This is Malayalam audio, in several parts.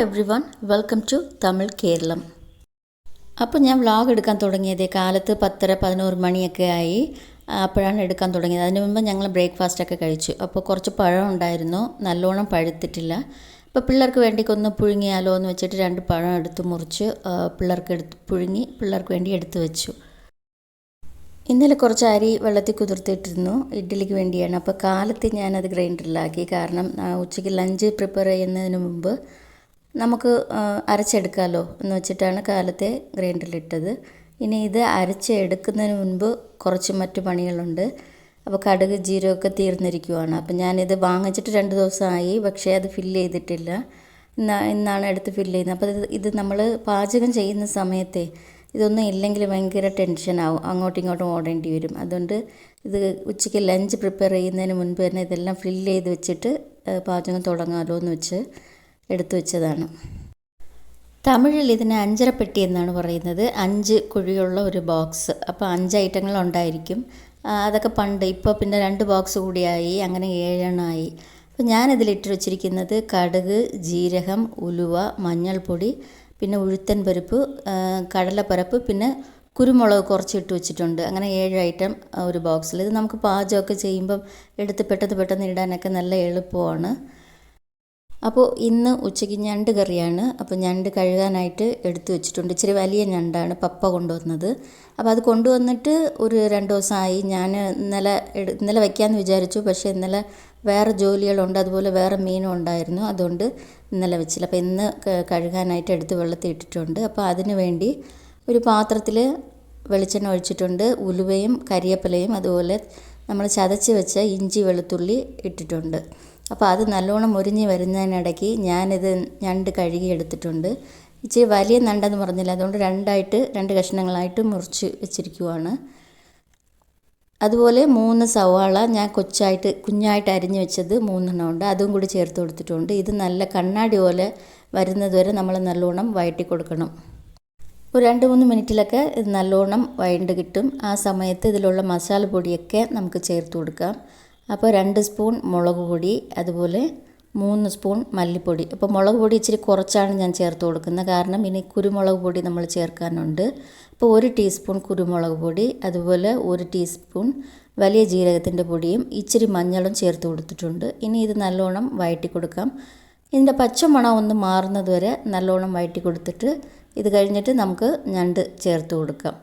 Every one, welcome to Tamil Keralam. അപ്പോൾ ഞാൻ വ്ളോഗ് എടുക്കാൻ തുടങ്ങിയത് കാലത്ത് 10:30-11 മണിയൊക്കെ ആയി. അപ്പോഴാണ് എടുക്കാൻ തുടങ്ങിയത്. അതിന് മുമ്പ് ഞങ്ങൾ ബ്രേക്ക്ഫാസ്റ്റൊക്കെ കഴിച്ചു. അപ്പോൾ കുറച്ച് പഴം ഉണ്ടായിരുന്നു, നല്ലോണം പഴുത്തിട്ടില്ല. അപ്പോൾ പിള്ളേർക്ക് വേണ്ടി ഒന്ന് പുഴുങ്ങിയാലോ എന്ന് വെച്ചിട്ട് 2 പഴം എടുത്ത് മുറിച്ച് പിള്ളേർക്ക് പുഴുങ്ങി പിള്ളേർക്ക് വേണ്ടി എടുത്തു വെച്ചു. ഇന്നലെ കുറച്ച് അരി വെള്ളത്തിൽ കുതിർത്തിട്ടിരുന്നു, ഇഡ്ഡലിക്ക് വേണ്ടിയാണ്. അപ്പോൾ കാലത്ത് ഞാനത് ഗ്രൈൻഡറിലാക്കി. കാരണം ഉച്ചയ്ക്ക് ലഞ്ച് പ്രിപ്പയർ ചെയ്യുന്നതിന് മുമ്പ് നമുക്ക് അരച്ചെടുക്കാമല്ലോ എന്ന് വെച്ചിട്ടാണ് കാലത്തെ ഗ്രൈൻഡറിലിട്ടത്. ഇനി ഇത് അരച്ചെടുക്കുന്നതിന് മുൻപ് കുറച്ച് മറ്റു പണികളുണ്ട്. അപ്പോൾ കടുക് ജീരകമൊക്കെ തീർന്നിരിക്കുവാണ്. അപ്പോൾ ഞാനിത് വാങ്ങിച്ചിട്ട് 2 ദിവസമായി, പക്ഷേ അത് ഫില്ല് ചെയ്തിട്ടില്ല. ഇന്നാണ് എടുത്ത് ഫില്ല് ചെയ്യുന്നത്. അപ്പോൾ ഇത് നമ്മൾ പാചകം ചെയ്യുന്ന സമയത്തെ ഇതൊന്നും ഇല്ലെങ്കിൽ ഭയങ്കര ടെൻഷനാവും, അങ്ങോട്ടും ഇങ്ങോട്ടും ഓടേണ്ടി വരും. അതുകൊണ്ട് ഇത് ഉച്ചയ്ക്ക് ലഞ്ച് പ്രിപ്പയർ ചെയ്യുന്നതിന് മുൻപ് തന്നെ ഇതെല്ലാം ഫില്ല് ചെയ്ത് വെച്ചിട്ട് പാചകം തുടങ്ങാമല്ലോ എന്ന് വെച്ച് എടുത്തു വെച്ചതാണ്. തമിഴിൽ ഇതിന് അഞ്ചരപ്പെട്ടി എന്നാണ് പറയുന്നത്. 5 കുഴിയുള്ള ഒരു ബോക്സ്. അപ്പോൾ 5 ഐറ്റങ്ങൾ ഉണ്ടായിരിക്കും. അതൊക്കെ പണ്ട്, ഇപ്പോൾ പിന്നെ 2 ബോക്സ് കൂടിയായി, അങ്ങനെ 7 എണ്ണമായി. അപ്പോൾ ഞാനിതിലിട്ട് വെച്ചിരിക്കുന്നത് കടുക്, ജീരകം, ഉലുവ, മഞ്ഞൾപ്പൊടി, പിന്നെ ഉഴുത്തൻ പരിപ്പ്, കടലപ്പരപ്പ്, പിന്നെ കുരുമുളക് കുറച്ച് ഇട്ട് വെച്ചിട്ടുണ്ട്. അങ്ങനെ 7 ഐറ്റം ഒരു ബോക്സിൽ. ഇത് നമുക്ക് പാചകമൊക്കെ ചെയ്യുമ്പം എടുത്ത് പെട്ടെന്ന് ഇടാനൊക്കെ നല്ല എളുപ്പമാണ്. അപ്പോൾ ഇന്ന് ഉച്ചയ്ക്ക് ഞണ്ട് കറിയാണ്. അപ്പോൾ ഞണ്ട് കഴുകാനായിട്ട് എടുത്തു വെച്ചിട്ടുണ്ട്. ഇച്ചിരി വലിയ ഞണ്ടാണ് പപ്പ കൊണ്ടുവന്നത്. അപ്പോൾ അത് കൊണ്ടുവന്നിട്ട് ഒരു 2 ദിവസമായി. ഞാൻ ഇന്നലെ വയ്ക്കാമെന്ന് വിചാരിച്ചു, പക്ഷേ ഇന്നലെ വേറെ ജോലികളുണ്ട്, അതുപോലെ വേറെ മീനും ഉണ്ടായിരുന്നു, അതുകൊണ്ട് ഇന്നലെ വെച്ചില്ല. അപ്പോൾ ഇന്ന് കഴുകാനായിട്ട് എടുത്ത് വെള്ളത്തിൽ ഇട്ടിട്ടുണ്ട്. അപ്പോൾ അതിന് വേണ്ടി ഒരു പാത്രത്തിൽ വെളിച്ചെണ്ണ ഒഴിച്ചിട്ടുണ്ട്. ഉലുവയും കരിയേപ്പിലയും അതുപോലെ നമ്മൾ ചതച്ച് വെച്ച ഇഞ്ചി വെളുത്തുള്ളി ഇട്ടിട്ടുണ്ട്. അപ്പോൾ അത് നല്ലോണം മുരിഞ്ഞ് വരുന്നതിനിടയ്ക്ക് ഞാനിത് ഞണ്ട് കഴുകി എടുത്തിട്ടുണ്ട്. ഇച്ചിരി വലിയ ഞണ്ടെന്ന് പറഞ്ഞില്ല, അതുകൊണ്ട് 2 കഷ്ണങ്ങളായിട്ട് മുറിച്ച് വെച്ചിരിക്കുവാണ്. അതുപോലെ 3 സവാള ഞാൻ കുഞ്ഞായിട്ട് അരിഞ്ഞ് വെച്ചത് 3 എണ്ണം ഉണ്ട്, അതും കൂടി ചേർത്ത് കൊടുത്തിട്ടുണ്ട്. ഇത് നല്ല കണ്ണാടി പോലെ വരുന്നത് വരെ നമ്മൾ നല്ലോണം വഴറ്റി കൊടുക്കണം. ഒരു 2-3 മിനിറ്റിലൊക്കെ ഇത് നല്ലോണം വഴണ്ട് കിട്ടും. ആ സമയത്ത് ഇതിലുള്ള മസാലപ്പൊടിയൊക്കെ നമുക്ക് ചേർത്ത് കൊടുക്കാം. അപ്പോൾ 2 സ്പൂൺ മുളക് പൊടി, അതുപോലെ 3 സ്പൂൺ മല്ലിപ്പൊടി. അപ്പോൾ മുളക് പൊടി ഇച്ചിരി കുറച്ചാണ് ഞാൻ ചേർത്ത് കൊടുക്കുന്നത്, കാരണം ഇനി കുരുമുളക് പൊടി നമ്മൾ ചേർക്കാനുണ്ട്. അപ്പോൾ 1 ടീസ്പൂൺ കുരുമുളക് പൊടി, അതുപോലെ 1 ടീസ്പൂൺ വലിയ ജീരകത്തിൻ്റെ പൊടിയും ഇച്ചിരി മഞ്ഞളും ചേർത്ത് കൊടുത്തിട്ടുണ്ട്. ഇനി ഇത് നല്ലോണം വഴറ്റി കൊടുക്കാം. ഇതിൻ്റെ പച്ചമണം ഒന്ന് മാറുന്നത് വരെ നല്ലോണം വഴറ്റി കൊടുത്തിട്ട് ഇത് കഴിഞ്ഞിട്ട് നമുക്ക് ഞണ്ട് ചേർത്ത് കൊടുക്കാം.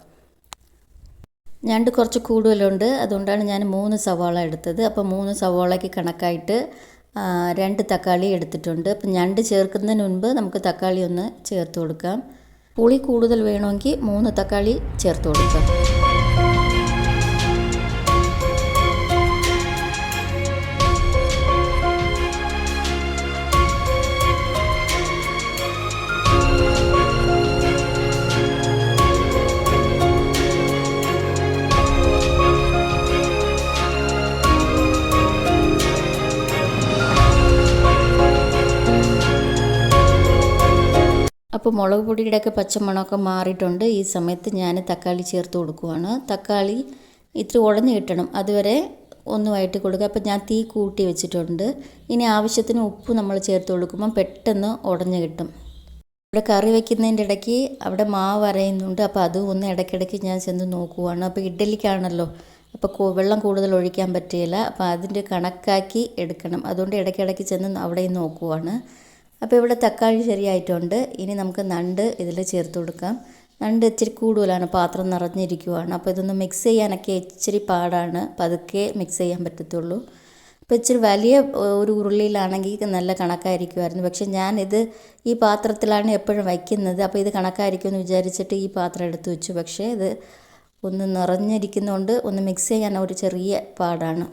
ഞണ്ട് കുറച്ച് കൂടുതലുണ്ട്, അതുകൊണ്ടാണ് ഞാൻ 3 സവാള എടുത്തത്. അപ്പോൾ 3 സവാളയ്ക്ക് കണക്കായിട്ട് 2 തക്കാളി എടുത്തിട്ടുണ്ട്. അപ്പം ഞണ്ട് ചേർക്കുന്നതിന് മുൻപ് നമുക്ക് തക്കാളി ഒന്ന് ചേർത്ത് കൊടുക്കാം. പുളി കൂടുതൽ വേണമെങ്കിൽ 3 തക്കാളി ചേർത്ത് കൊടുക്കാം. അപ്പോൾ മുളക് പൊടിയുടെയൊക്കെ പച്ചമണമൊക്കെ മാറിയിട്ടുണ്ട്. ഈ സമയത്ത് ഞാൻ തക്കാളി ചേർത്ത് കൊടുക്കുവാണ്. തക്കാളി ഇത്തിരി ഉടഞ്ഞ് കിട്ടണം, അതുവരെ ഒന്ന് വഴറ്റി കൊടുക്കുക. അപ്പോൾ ഞാൻ തീ കൂട്ടി വെച്ചിട്ടുണ്ട്. ഇനി ആവശ്യത്തിന് ഉപ്പ് നമ്മൾ ചേർത്ത് കൊടുക്കുമ്പോൾ പെട്ടെന്ന് ഉടഞ്ഞ് കിട്ടും. ഇവിടെ കറി വയ്ക്കുന്നതിൻ്റെ ഇടയ്ക്ക് അവിടെ മാവ് അരയുന്നുണ്ട്, അപ്പോൾ അതും ഒന്ന് ഇടയ്ക്കിടയ്ക്ക് ഞാൻ ചെന്ന് നോക്കുവാണ്. അപ്പോൾ ഇഡ്ഡലിക്കാണല്ലോ, അപ്പോൾ വെള്ളം കൂടുതൽ ഒഴിക്കാൻ പറ്റില്ല. അപ്പോൾ അതിൻ്റെ കണക്കാക്കി എടുക്കണം, അതുകൊണ്ട് ഇടയ്ക്കിടയ്ക്ക് ചെന്ന് അവിടെയും നോക്കുവാണ്. അപ്പോൾ ഇവിടെ തക്കാളി ശരിയായിട്ടുണ്ട്. ഇനി നമുക്ക് ഞണ്ട് ഇതിൽ ചേർത്ത് കൊടുക്കാം. ഞണ്ട് ഇച്ചിരി കൂടുതലാണ്, പാത്രം നിറഞ്ഞിരിക്കുവാണ്. അപ്പോൾ ഇതൊന്ന് മിക്സ് ചെയ്യാനൊക്കെ ഇച്ചിരി പാടാണ്, പതുക്കെ മിക്സ് ചെയ്യാൻ പറ്റത്തുള്ളൂ. അപ്പോൾ ഇച്ചിരി വലിയ ഒരു ഉരുളിയിലാണെങ്കിൽ നല്ല കണക്കായിരിക്കുമായിരുന്നു, പക്ഷേ ഞാനിത് ഈ പാത്രത്തിലാണ് എപ്പോഴും വയ്ക്കുന്നത്. അപ്പോൾ ഇത് കണക്കായിരിക്കുമെന്ന് വിചാരിച്ചിട്ട് ഈ പാത്രം എടുത്ത് വെച്ചു. പക്ഷേ ഇത് ഒന്ന് നിറഞ്ഞിരിക്കുന്നതുകൊണ്ട് ഒന്ന് മിക്സ് ചെയ്യാൻ ഒരു ചെറിയ പാടാണ്.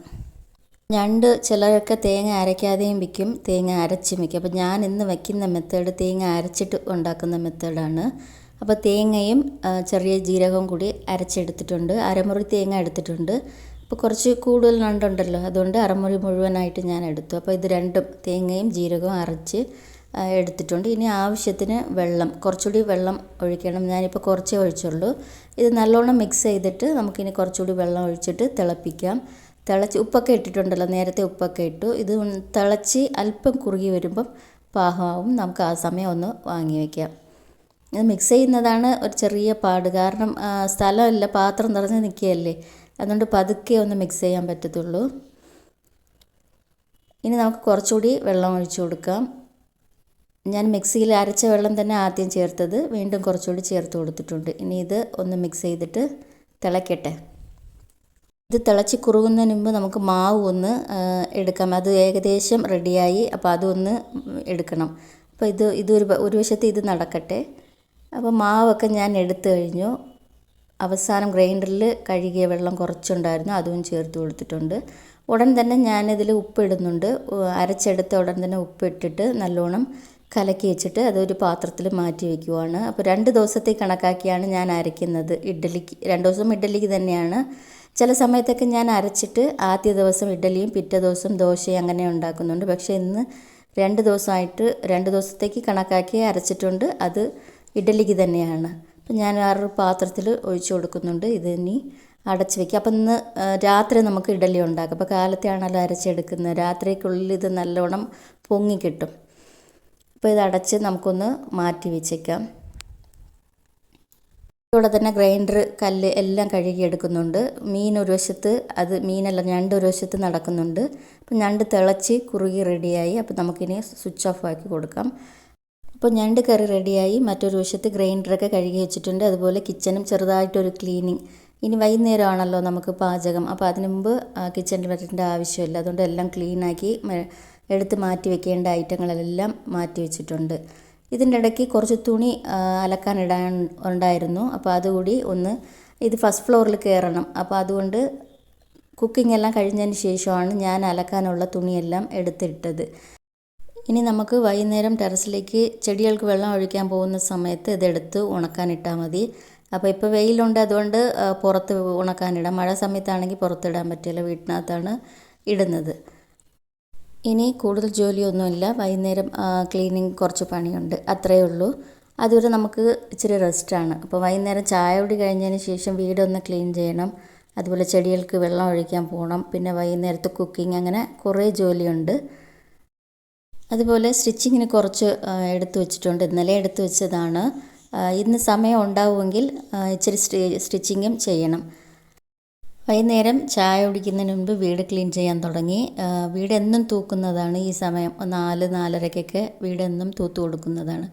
ഞണ്ട് ചിലരൊക്കെ തേങ്ങ അരയ്ക്കാതെയും വയ്ക്കും, തേങ്ങ അരച്ചും വയ്ക്കും. അപ്പോൾ ഞാൻ ഇന്ന് വയ്ക്കുന്ന മെത്തേഡ് തേങ്ങ അരച്ചിട്ട് ഉണ്ടാക്കുന്ന മെത്തേഡാണ്. അപ്പോൾ തേങ്ങയും ചെറിയ ജീരകവും കൂടി അരച്ചെടുത്തിട്ടുണ്ട്. അരമുറി തേങ്ങ എടുത്തിട്ടുണ്ട്. അപ്പോൾ കുറച്ച് കൂടുതൽ ഞണ്ടുണ്ടല്ലോ, അതുകൊണ്ട് അരമുറി മുഴുവനായിട്ട് ഞാൻ എടുത്തു. അപ്പോൾ ഇത് രണ്ടും തേങ്ങയും ജീരകവും അരച്ച് എടുത്തിട്ടുണ്ട്. ഇനി ആവശ്യത്തിന് വെള്ളം, കുറച്ചുകൂടി വെള്ളം ഒഴിക്കണം. ഞാനിപ്പോൾ കുറച്ചേ ഒഴിച്ചുള്ളൂ. ഇത് നല്ലോണം മിക്സ് ചെയ്തിട്ട് നമുക്കിനി കുറച്ചുകൂടി വെള്ളം ഒഴിച്ചിട്ട് തിളപ്പിക്കാം. ഉപ്പൊക്കെ ഇട്ടിട്ടുണ്ടല്ലോ, നേരത്തെ ഉപ്പൊക്കെ ഇട്ടു. ഇത് തിളച്ച് അല്പം കുറുകി വരുമ്പം പാകമാവും. നമുക്ക് ആ സമയം ഒന്ന് വാങ്ങി വയ്ക്കാം. ഇത് മിക്സ് ചെയ്യുന്നതാണ് ഒരു ചെറിയ പാട്. കാരണം സ്ഥലമില്ല, പാത്രം നിറഞ്ഞ് നിൽക്കുകയല്ലേ, അതുകൊണ്ട് പതുക്കെ ഒന്ന് മിക്സ് ചെയ്യാൻ പറ്റത്തുള്ളൂ. ഇനി നമുക്ക് കുറച്ചുകൂടി വെള്ളം ഒഴിച്ചു കൊടുക്കാം. ഞാൻ മിക്സിയിൽ അരച്ച വെള്ളം തന്നെ ആദ്യം ചേർത്തത്, വീണ്ടും കുറച്ചുകൂടി ചേർത്ത് കൊടുത്തിട്ടുണ്ട്. ഇനി ഇത് ഒന്ന് മിക്സ് ചെയ്തിട്ട് തിളയ്ക്കട്ടെ. ഇത് തിളച്ച് കുറുകുന്നതിന് മുമ്പ് നമുക്ക് മാവ് ഒന്ന് എടുക്കാം. അത് ഏകദേശം റെഡിയായി. അപ്പോൾ അതൊന്ന് എടുക്കണം. അപ്പോൾ ഒരു വശത്ത് ഇത് നടക്കട്ടെ. അപ്പോൾ മാവൊക്കെ ഞാൻ എടുത്തു കഴിഞ്ഞു. അവസാനം ഗ്രൈൻഡറിൽ കഴുകിയ വെള്ളം കുറച്ചുണ്ടായിരുന്നു, അതും ചേർത്ത് കൊടുത്തിട്ടുണ്ട്. ഉടൻ തന്നെ ഞാനിതിൽ ഉപ്പിടുന്നുണ്ട്. അരച്ചെടുത്ത ഉടൻ തന്നെ ഉപ്പിട്ടിട്ട് നല്ലോണം കലക്കി വെച്ചിട്ട് അതൊരു പാത്രത്തിൽ മാറ്റി വയ്ക്കുവാണ്. അപ്പോൾ 2 ദിവസത്തെ കണക്കാക്കിയാണ് ഞാൻ അരയ്ക്കുന്നത്. 2 ദിവസം ഇഡ്ഡലിക്ക് തന്നെയാണ്. ചില സമയത്തൊക്കെ ഞാൻ അരച്ചിട്ട് ആദ്യ ദിവസം ഇഡ്ഡലിയും പിറ്റേ ദിവസം ദോശയും അങ്ങനെ ഉണ്ടാക്കുന്നുണ്ട്. പക്ഷേ ഇന്ന് 2 ദിവസത്തേക്ക് കണക്കാക്കി അരച്ചിട്ടുണ്ട്. അത് ഇഡ്ഡലിക്ക് തന്നെയാണ്. അപ്പം ഞാൻ വേറൊരു പാത്രത്തിൽ ഒഴിച്ചു കൊടുക്കുന്നുണ്ട്. ഇത് ഇനി അടച്ച് വയ്ക്കുക. അപ്പം ഇന്ന് രാത്രി നമുക്ക് ഇഡ്ഡലി ഉണ്ടാക്കാം. അപ്പോൾ കാലത്തെയാണല്ലോ അരച്ചെടുക്കുന്നത്, രാത്രിക്കുള്ളിൽ ഇത് നല്ലോണം പൊങ്ങി കിട്ടും. അപ്പോൾ ഇത് അടച്ച് നമുക്കൊന്ന് മാറ്റി വെച്ചേക്കാം. ഇവിടെ തന്നെ ഗ്രൈൻഡർ കല്ല് എല്ലാം കഴുകിയെടുക്കുന്നുണ്ട്. മീൻ ഒരു വശത്ത്, ഞണ്ട് ഒരു വശത്ത് നടക്കുന്നുണ്ട്. അപ്പം ഞണ്ട് തിളച്ച് കുറുകി റെഡിയായി. അപ്പോൾ നമുക്കിനി സ്വിച്ച് ഓഫ് ആക്കി കൊടുക്കാം. അപ്പോൾ ഞണ്ട് കറി റെഡിയായി. മറ്റൊരു വശത്ത് ഗ്രൈൻഡറൊക്കെ കഴുകി വെച്ചിട്ടുണ്ട്. അതുപോലെ കിച്ചണും ചെറുതായിട്ടൊരു ക്ലീനിങ്. ഇനി വൈകുന്നേരമാണല്ലോ നമുക്ക് പാചകം. അപ്പോൾ അതിന് മുമ്പ് കിച്ചണിൽ വരേണ്ട ആവശ്യമില്ല. അതുകൊണ്ട് എല്ലാം ക്ലീനാക്കി എടുത്ത് മാറ്റി വെക്കേണ്ട ഐറ്റങ്ങളെല്ലാം മാറ്റി വെച്ചിട്ടുണ്ട്. ഇതിൻ്റെ ഇടയ്ക്ക് കുറച്ച് തുണി അലക്കാനിടാൻ ഉണ്ടായിരുന്നു. അപ്പോൾ അതുകൂടി ഇത് ഫസ്റ്റ് ഫ്ലോറിൽ കയറണം. അപ്പോൾ അതുകൊണ്ട് കുക്കിംഗ് എല്ലാം കഴിഞ്ഞതിന് ശേഷമാണ് ഞാൻ അലക്കാനുള്ള തുണിയെല്ലാം എടുത്തിട്ടത്. ഇനി നമുക്ക് വൈകുന്നേരം ടെറസിലേക്ക് ചെടികൾക്ക് വെള്ളം ഒഴിക്കാൻ പോകുന്ന സമയത്ത് ഇതെടുത്ത് ഉണക്കാനിട്ടാൽ മതി. അപ്പോൾ ഇപ്പോൾ വെയിലുണ്ട്, അതുകൊണ്ട് പുറത്ത് ഉണക്കാനിടാം. മഴ സമയത്താണെങ്കിൽ പുറത്തിടാൻ പറ്റില്ല, വീട്ടിനകത്താണ് ഇടുന്നത്. ഇനി കൂടുതൽ ജോലിയൊന്നുമില്ല. വൈകുന്നേരം ക്ലീനിങ് കുറച്ച് പണിയുണ്ട്, അത്രയേ ഉള്ളൂ. അതുവരെ നമുക്ക് ഇച്ചിരി റെസ്റ്റാണ്. അപ്പോൾ വൈകുന്നേരം ചായ കുടി കഴിഞ്ഞതിന് ശേഷം വീടൊന്ന് ക്ലീൻ ചെയ്യണം. അതുപോലെ ചെടികൾക്ക് വെള്ളം ഒഴിക്കാൻ പോകണം. പിന്നെ വൈകുന്നേരത്തെ കുക്കിംഗ്, അങ്ങനെ കുറേ ജോലിയുണ്ട്. അതുപോലെ സ്റ്റിച്ചിങ്ങിന് കുറച്ച് എടുത്തു വെച്ചിട്ടുണ്ട്. ഇന്നലെ എടുത്തു വെച്ചതാണ്. ഇന്ന് സമയം ഉണ്ടാവുമെങ്കിൽ ഇച്ചിരി സ്റ്റിച്ചിങ്ങും ചെയ്യണം. വൈകുന്നേരം ചായ കുടിക്കുന്നതിന് മുൻപ് വീട് ക്ലീൻ ചെയ്യാൻ തുടങ്ങി. വീട് എന്നും തൂക്കുന്നതാണ് ഈ സമയം. 4-4:30 വീടെന്നും തൂത്ത് കൊടുക്കുന്നതാണ്.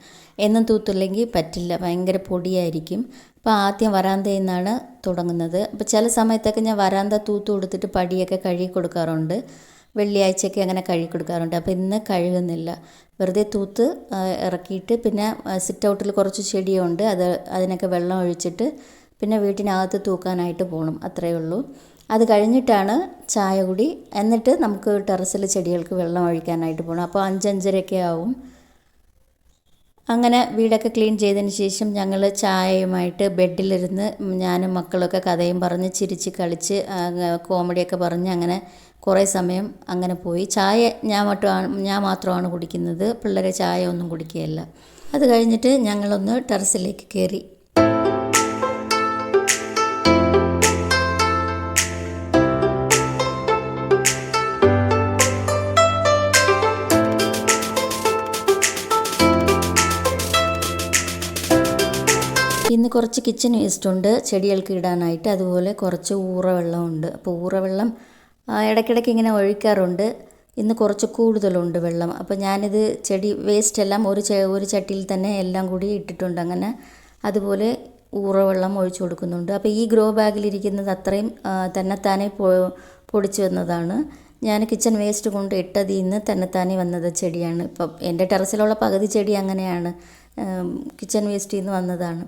എന്നും തൂത്തില്ലെങ്കിൽ പറ്റില്ല, ഭയങ്കര പൊടിയായിരിക്കും. അപ്പോൾ ആദ്യം വരാന്തയിൽ നിന്നാണ് തുടങ്ങുന്നത്. അപ്പോൾ ചില സമയത്തൊക്കെ ഞാൻ വരാന്ത തൂത്ത് കൊടുത്തിട്ട് പടിയൊക്കെ കഴുകി കൊടുക്കാറുണ്ട്. വെള്ളിയാഴ്ചയൊക്കെ അങ്ങനെ കഴുകി കൊടുക്കാറുണ്ട്. അപ്പോൾ ഇന്ന് കഴുകുന്നില്ല, വെറുതെ തൂത്ത് ഇറക്കിയിട്ട് പിന്നെ സിറ്റ് ഔട്ടിൽ കുറച്ച് ചെടിയുണ്ട്, അതിനൊക്കെ വെള്ളം ഒഴിച്ചിട്ട് പിന്നെ വീട്ടിനകത്ത് തൂക്കാനായിട്ട് പോകണം, അത്രയേ ഉള്ളൂ. അത് കഴിഞ്ഞിട്ടാണ് ചായ കുടി. എന്നിട്ട് നമുക്ക് ടെറസിൽ ചെടികൾക്ക് വെള്ളം ഒഴിക്കാനായിട്ട് പോകണം. അപ്പോൾ 5-5:30 ആവും. അങ്ങനെ വീടൊക്കെ ക്ലീൻ ചെയ്തതിന് ശേഷം ഞങ്ങൾ ചായയുമായിട്ട് ബെഡിലിരുന്ന് ഞാനും മക്കളൊക്കെ കഥയും പറഞ്ഞ് ചിരിച്ച് കളിച്ച് കോമഡിയൊക്കെ പറഞ്ഞ് അങ്ങനെ കുറേ സമയം അങ്ങനെ പോയി. ചായ ഞാൻ മാത്രമാണ് കുടിക്കുന്നത്, പിള്ളേരെ ചായ ഒന്നും കുടിക്കുകയല്ല. അത് കഴിഞ്ഞിട്ട് ഞങ്ങളൊന്ന് ടെറസിലേക്ക് കയറി. ഇന്ന് കുറച്ച് കിച്ചൺ വേസ്റ്റ് ഉണ്ട് ചെടികൾക്ക് ഇടാനായിട്ട്. അതുപോലെ കുറച്ച് ഊറവെള്ളമുണ്ട്. അപ്പോൾ ഊറവെള്ളം ഇടയ്ക്കിടയ്ക്ക് ഇങ്ങനെ ഒഴിക്കാറുണ്ട്. ഇന്ന് കുറച്ച് കൂടുതലുണ്ട് വെള്ളം. അപ്പോൾ ഞാനിത് ചെടി വേസ്റ്റ് എല്ലാം ഒരു ചട്ടിയിൽ തന്നെ എല്ലാം കൂടി ഇട്ടിട്ടുണ്ട്. അങ്ങനെ അതുപോലെ ഊറവെള്ളം ഒഴിച്ചു കൊടുക്കുന്നുണ്ട്. അപ്പോൾ ഈ ഗ്രോ ബാഗിലിരിക്കുന്നത് അത്രയും തന്നെത്താനെ പൊടിച്ച് വന്നതാണ്. ഞാൻ കിച്ചൺ വേസ്റ്റ് കൊണ്ട് ഇട്ടതിൽ നിന്ന് തന്നെത്താനെ വന്നത് ചെടിയാണ്. ഇപ്പം എൻ്റെ ടെറസിലുള്ള പകുതി ചെടി അങ്ങനെയാണ്, കിച്ചൺ വേസ്റ്റിൽ നിന്ന് വന്നതാണ്.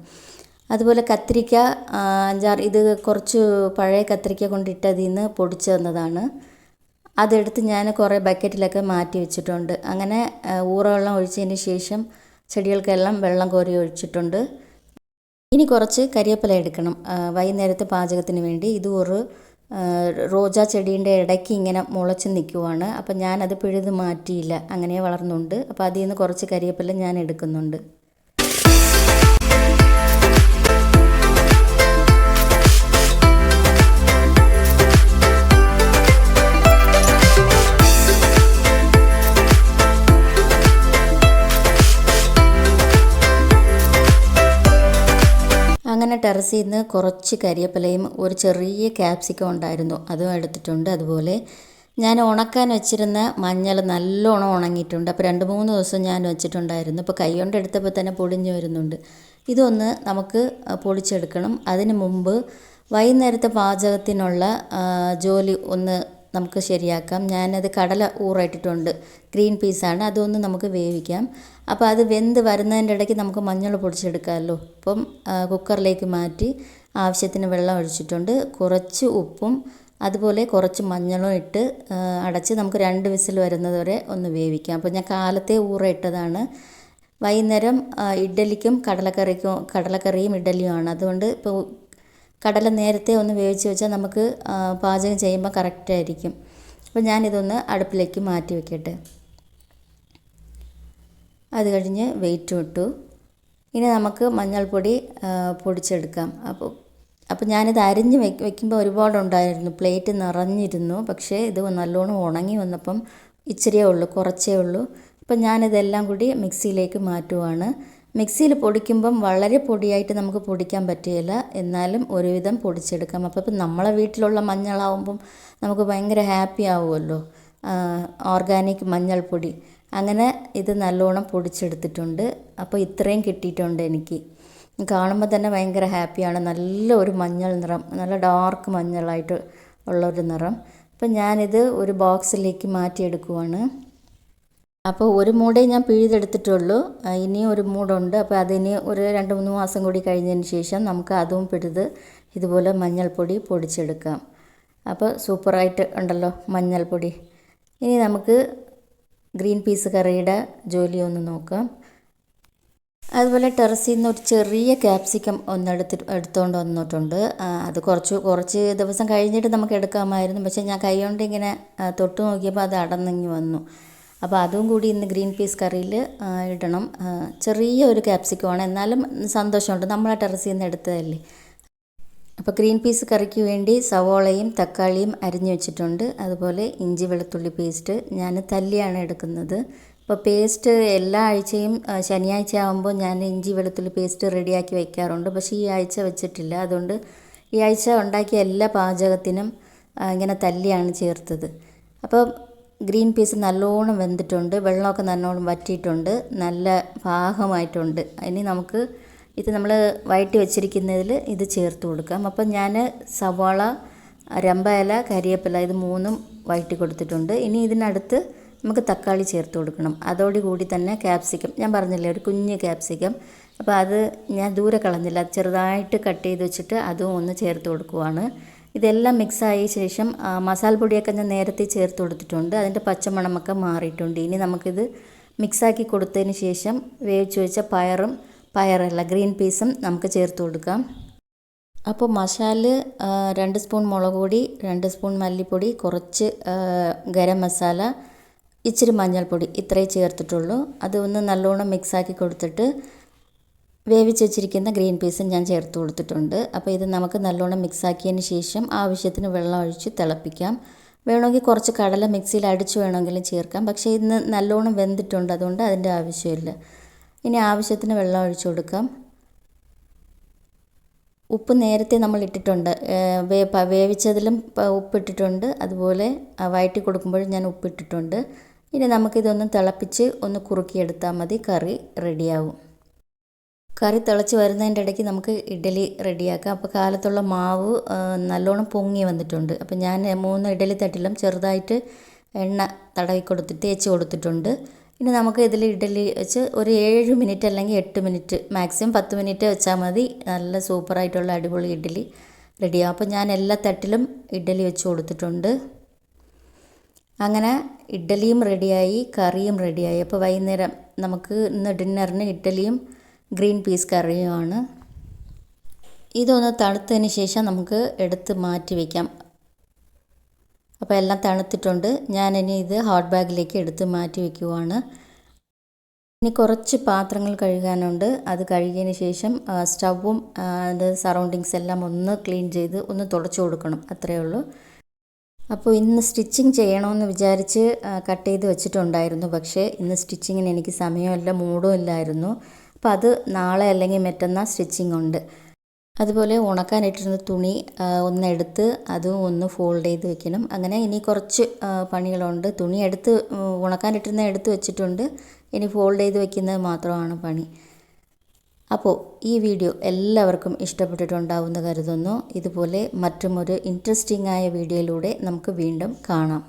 അതുപോലെ കത്തിരിക്ക 5-6, ഇത് കുറച്ച് പഴയ കത്തിരിക്ക കൊണ്ടിട്ടതിൽ നിന്ന് പൊടിച്ച് തന്നതാണ്. അതെടുത്ത് ഞാൻ കുറേ ബക്കറ്റിലൊക്കെ മാറ്റി വെച്ചിട്ടുണ്ട്. അങ്ങനെ ഊറവെള്ളം ഒഴിച്ചതിന് ശേഷം ചെടികൾക്കെല്ലാം വെള്ളം കോരി ഒഴിച്ചിട്ടുണ്ട്. ഇനി കുറച്ച് കരിവേപ്പില എടുക്കണം വൈകുന്നേരത്തെ പാചകത്തിന് വേണ്ടി. ഇത് ഒരു റോജാ ചെടീൻ്റെ ഇടയ്ക്ക് ഇങ്ങനെ മുളച്ച് നിൽക്കുവാണ്. അപ്പം ഞാനത് പിഴുത് മാറ്റിയില്ല, അങ്ങനെ വളർന്നുണ്ട്. അപ്പോൾ അതിൽ നിന്ന് കുറച്ച് കരിവേപ്പില ഞാൻ എടുക്കുന്നുണ്ട്. ടെറസിൽ നിന്ന് കുറച്ച് കരിയേപ്പിലയും ഒരു ചെറിയ ക്യാപ്സിക്കം ഉണ്ടായിരുന്നു, അതും എടുത്തിട്ടുണ്ട്. അതുപോലെ ഞാൻ ഉണക്കാൻ വെച്ചിരുന്ന മഞ്ഞൾ നല്ലോണം ഉണങ്ങിയിട്ടുണ്ട്. അപ്പോൾ 2-3 ദിവസം ഞാൻ വെച്ചിട്ടുണ്ടായിരുന്നു. ഇപ്പോൾ കൈ കൊണ്ട് എടുത്തപ്പോൾ തന്നെ പൊടിഞ്ഞു വരുന്നുണ്ട്. ഇതൊന്ന് നമുക്ക് പൊടിച്ചെടുക്കണം. അതിന് മുമ്പ് വൈകുന്നേരത്തെ പാചകത്തിനുള്ള ജോലി ഒന്ന് നമുക്ക് ശരിയാക്കാം. ഞാനത് കടല ഊറിട്ടിട്ടുണ്ട്, ഗ്രീൻ പീസാണ്, അതൊന്ന് നമുക്ക് വേവിക്കാം. അപ്പോൾ അത് വെന്ത് വരുന്നതിൻ്റെ ഇടയ്ക്ക് നമുക്ക് മഞ്ഞൾ പൊടിച്ചെടുക്കാമല്ലോ. അപ്പം കുക്കറിലേക്ക് മാറ്റി ആവശ്യത്തിന് വെള്ളം ഒഴിച്ചിട്ടുണ്ട്. കുറച്ച് ഉപ്പും അതുപോലെ കുറച്ച് മഞ്ഞളും ഇട്ട് അടച്ച് നമുക്ക് 2 വിസിൽ വരുന്നത് വരെ ഒന്ന് വേവിക്കാം. അപ്പോൾ ഞാൻ കാലത്തെ ഊറിട്ടതാണ്. വൈകുന്നേരം ഇഡ്ഡലിക്കും കടലക്കറിയും ഇഡ്ഡലിയുമാണ്. അതുകൊണ്ട് ഇപ്പോൾ കടല നേരത്തെ ഒന്ന് വേവിച്ച് വെച്ചാൽ നമുക്ക് പാചകം ചെയ്യുമ്പോൾ കറക്റ്റായിരിക്കും. അപ്പോൾ ഞാനിതൊന്ന് അടുപ്പിലേക്ക് മാറ്റി വയ്ക്കട്ടെ. അത് കഴിഞ്ഞ് വെയിറ്റ് ഇട്ടു. ഇനി നമുക്ക് മഞ്ഞൾപ്പൊടി പൊടിച്ചെടുക്കാം. അപ്പോൾ ഞാനിത് അരിഞ്ഞ് വെക്കുമ്പോൾ ഒരുപാടുണ്ടായിരുന്നു, പ്ലേറ്റ് നിറഞ്ഞിരുന്നു. പക്ഷേ ഇത് നല്ലോണം ഉണങ്ങി വന്നപ്പം ഇച്ചിരിയേ ഉള്ളൂ, കുറച്ചേ ഉള്ളൂ. അപ്പം ഞാനിതെല്ലാം കൂടി മിക്സിയിലേക്ക് മാറ്റുവാണ്. മിക്സിയിൽ പൊടിക്കുമ്പം വളരെ പൊടിയായിട്ട് നമുക്ക് പൊടിക്കാൻ പറ്റുകയില്ല, എന്നാലും ഒരുവിധം പൊടിച്ചെടുക്കാം. അപ്പോൾ നമ്മളെ വീട്ടിലുള്ള മഞ്ഞളാവുമ്പം നമുക്ക് ഭയങ്കര ഹാപ്പി ആവുമല്ലോ, ഓർഗാനിക് മഞ്ഞൾപ്പൊടി. അങ്ങനെ ഇത് നല്ലോണം പൊടിച്ചെടുത്തിട്ടുണ്ട്. അപ്പോൾ ഇത്രയും കിട്ടിയിട്ടുണ്ട് എനിക്ക്. കാണുമ്പോൾ തന്നെ ഭയങ്കര ഹാപ്പിയാണ്. നല്ല ഒരു മഞ്ഞൾ നിറം, നല്ല ഡാർക്ക് മഞ്ഞളായിട്ട് ഉള്ളൊരു നിറം. അപ്പം ഞാനിത് ഒരു ബോക്സിലേക്ക് മാറ്റിയെടുക്കുവാണ്. അപ്പോൾ ഒരു മൂടേ ഞാൻ പിഴുതെടുത്തിട്ടുള്ളൂ, ഇനിയും ഒരു മൂടുണ്ട്. അപ്പോൾ അതിന് ഒരു 2-3 മാസം കൂടി കഴിഞ്ഞതിന് ശേഷം നമുക്ക് അതും പിഴുത് ഇതുപോലെ മഞ്ഞൾപ്പൊടി പൊടിച്ചെടുക്കാം. അപ്പോൾ സൂപ്പറായിട്ട് ഉണ്ടല്ലോ മഞ്ഞൾപ്പൊടി. ഇനി നമുക്ക് ഗ്രീൻ പീസ് കറിയുടെ ജോലി ഒന്ന് നോക്കാം. അതുപോലെ ടെറസിൽ നിന്ന് ഒരു ചെറിയ ക്യാപ്സിക്കം എടുത്തുകൊണ്ട് വന്നിട്ടുണ്ട്. അത് കുറച്ച് ദിവസം കഴിഞ്ഞിട്ട് നമുക്ക് എടുക്കാമായിരുന്നു. പക്ഷേ ഞാൻ കൈ കൊണ്ട് ഇങ്ങനെ തൊട്ട് നോക്കിയപ്പോൾ അത് അടന്നിങ്ങി വന്നു. അപ്പോൾ അതും കൂടി ഇന്ന് ഗ്രീൻ പീസ് കറിയിൽ ഇടണം. ചെറിയ ഒരു ക്യാപ്സിക്കമാണ്, എന്നാലും സന്തോഷമുണ്ട്, നമ്മളെ ടെറസിൽ നിന്ന് എടുത്തതല്ലേ. അപ്പോൾ ഗ്രീൻ പീസ് കറിക്ക് വേണ്ടി സവോളയും തക്കാളിയും അരിഞ്ഞു വെച്ചിട്ടുണ്ട്. അതുപോലെ ഇഞ്ചി വെളുത്തുള്ളി പേസ്റ്റ് ഞാൻ തല്ലിയാണ് എടുക്കുന്നത്. അപ്പോൾ പേസ്റ്റ് എല്ലാ ആഴ്ചയും ശനിയാഴ്ച ആകുമ്പോൾ ഞാൻ ഇഞ്ചി വെളുത്തുള്ളി പേസ്റ്റ് റെഡിയാക്കി വയ്ക്കാറുണ്ട്. പക്ഷേ ഈ ആഴ്ച വെച്ചിട്ടില്ല. അതുകൊണ്ട് ഈ ആഴ്ച ഉണ്ടാക്കിയ എല്ലാ പാചകത്തിനും ഇങ്ങനെ തല്ലിയാണ് ചേർത്തത്. അപ്പോൾ ഗ്രീൻ പീസ് നല്ലോണം വെന്തിട്ടുണ്ട്, വെള്ളമൊക്കെ നല്ലോണം വറ്റിയിട്ടുണ്ട്, നല്ല പാകമായിട്ടുണ്ട്. ഇനി നമുക്ക് ഇത് നമ്മൾ വഴറ്റി വെച്ചിരിക്കുന്നതിൽ ഇത് ചേർത്ത് കൊടുക്കാം. അപ്പം ഞാൻ സവാള, രമ്പയില, കരിയേപ്പില ഇത് 3ഉം വഴറ്റി കൊടുത്തിട്ടുണ്ട്. ഇനി ഇതിനടുത്ത് നമുക്ക് തക്കാളി ചേർത്ത് കൊടുക്കണം. അതോടുകൂടി തന്നെ ക്യാപ്സിക്കം, ഞാൻ പറഞ്ഞില്ലേ ഒരു കുഞ്ഞ് ക്യാപ്സിക്കം, അപ്പോൾ അത് ഞാൻ ദൂരെ കളഞ്ഞില്ല, ചെറുതായിട്ട് കട്ട് ചെയ്ത് വെച്ചിട്ട് അതും ഒന്ന് ചേർത്ത് കൊടുക്കുവാണ്. ഇതെല്ലാം മിക്സായ ശേഷം മസാലപ്പൊടിയൊക്കെ ഞാൻ നേരത്തെ ചേർത്ത് കൊടുത്തിട്ടുണ്ട്, അതിൻ്റെ പച്ചമണമൊക്കെ മാറിയിട്ടുണ്ട്. ഇനി നമുക്കിത് മിക്സാക്കി കൊടുത്തതിന് ശേഷം വേവിച്ച് വെച്ച പയറല്ല ഗ്രീൻ പീസും നമുക്ക് ചേർത്ത് കൊടുക്കാം. അപ്പോൾ മസാല 2 സ്പൂൺ മുളക് പൊടി, 2 സ്പൂൺ മല്ലിപ്പൊടി, കുറച്ച് ഗരം മസാല, ഇച്ചിരി മഞ്ഞൾപ്പൊടി, ഇത്രയേ ചേർത്തിട്ടുള്ളൂ. അത് ഒന്ന് നല്ലോണം മിക്സാക്കി കൊടുത്തിട്ട് വേവിച്ച് വെച്ചിരിക്കുന്ന ഗ്രീൻ പീസും ഞാൻ ചേർത്ത് കൊടുത്തിട്ടുണ്ട്. അപ്പോൾ ഇത് നമുക്ക് നല്ലോണം മിക്സാക്കിയതിന് ശേഷം ആവശ്യത്തിന് വെള്ളം ഒഴിച്ച് തിളപ്പിക്കാം. വേണമെങ്കിൽ കുറച്ച് കടല മിക്സിയിൽ അടിച്ച് വേണമെങ്കിലും ചേർക്കാം. പക്ഷേ ഇന്ന് നല്ലോണം വെന്തിട്ടുണ്ട്, അതുകൊണ്ട് അതിൻ്റെ ആവശ്യമില്ല. ഇനി ആവശ്യത്തിന് വെള്ളം ഒഴിച്ച് കൊടുക്കാം. ഉപ്പ് നേരത്തെ നമ്മൾ ഇട്ടിട്ടുണ്ട്, വേവിച്ചതിലും ഉപ്പിട്ടിട്ടുണ്ട്, അതുപോലെ വഴറ്റി കൊടുക്കുമ്പോഴും ഞാൻ ഉപ്പിട്ടിട്ടുണ്ട്. ഇനി നമുക്കിതൊന്ന് തിളപ്പിച്ച് ഒന്ന് കുറുക്കിയെടുത്താൽ മതി, കറി റെഡിയാവും. കറി തിളച്ച് വരുന്നതിൻ്റെ ഇടയ്ക്ക് നമുക്ക് ഇഡ്ഡലി റെഡിയാക്കാം. അപ്പോൾ കാലത്തുള്ള മാവ് നല്ലോണം പൊങ്ങി വന്നിട്ടുണ്ട്. അപ്പോൾ ഞാൻ 3 ഇഡ്ഡലി തട്ടിലും ചെറുതായിട്ട് എണ്ണ തേച്ച് കൊടുത്തിട്ടുണ്ട്. ഇനി നമുക്ക് ഇതിൽ ഇഡ്ഡലി വെച്ച് ഒരു 7 മിനിറ്റ് അല്ലെങ്കിൽ 8 മിനിറ്റ്, മാക്സിമം 10 മിനിറ്റ് വെച്ചാൽ മതി. നല്ല സൂപ്പറായിട്ടുള്ള അടിപൊളി ഇഡ്ഡലി റെഡിയാവും. അപ്പോൾ ഞാൻ എല്ലാ തട്ടിലും ഇഡ്ഡലി വെച്ച് കൊടുത്തിട്ടുണ്ട്. അങ്ങനെ ഇഡ്ഡലിയും റെഡിയായി, കറിയും റെഡിയായി. അപ്പോൾ വൈകുന്നേരം നമുക്ക് ഇന്ന് ഡിന്നറിന് ഇഡ്ഡലിയും ഗ്രീൻ പീസ് കറിയുമാണ്. ഇതൊന്ന് തണുത്തതിന് ശേഷം നമുക്ക് എടുത്ത് മാറ്റി വയ്ക്കാം. അപ്പോൾ എല്ലാം തണുത്തിട്ടുണ്ട്. ഞാനിനി ഇത് ഹോട്ട് ബാഗിലേക്ക് എടുത്ത് മാറ്റി വയ്ക്കുവാണ്. ഇനി കുറച്ച് പാത്രങ്ങൾ കഴുകാനുണ്ട്. അത് കഴുകിയതിന് ശേഷം സ്റ്റൗവും അത് സറൗണ്ടിങ്സ് എല്ലാം ഒന്ന് ക്ലീൻ ചെയ്ത് ഒന്ന് തുടച്ചു കൊടുക്കണം, അത്രയേ ഉള്ളൂ. അപ്പോൾ ഇന്ന് സ്റ്റിച്ചിങ് ചെയ്യണമെന്ന് വിചാരിച്ച് കട്ട് ചെയ്ത് വെച്ചിട്ടുണ്ടായിരുന്നു. പക്ഷേ ഇന്ന് സ്റ്റിച്ചിങ്ങിന് എനിക്ക് സമയമില്ല, മൂഡും ഇല്ലായിരുന്നു. അപ്പോൾ അത് നാളെ അല്ലെങ്കിൽ മറ്റന്നാൾ സ്റ്റിച്ചിങ് ഉണ്ട്. അതുപോലെ ഉണക്കാനിട്ടിരുന്ന തുണി ഒന്നെടുത്ത് അതും ഒന്ന് ഫോൾഡ് ചെയ്ത് വെക്കണം. അങ്ങനെ ഇനി കുറച്ച് പണികളുണ്ട്. തുണി ഉണക്കാനിട്ടിരുന്ന എടുത്ത് വെച്ചിട്ടുണ്ട്. ഇനി ഫോൾഡ് ചെയ്ത് വെക്കുന്നത് മാത്രമാണ് പണി. അപ്പോൾ ഈ വീഡിയോ എല്ലാവർക്കും ഇഷ്ടപ്പെട്ടിട്ടുണ്ടാവുമെന്ന് കരുതുന്നു. ഇതുപോലെ മറ്റുമൊരു ഇൻട്രസ്റ്റിംഗ് ആയ വീഡിയോയിലൂടെ നമുക്ക് വീണ്ടും കാണാം.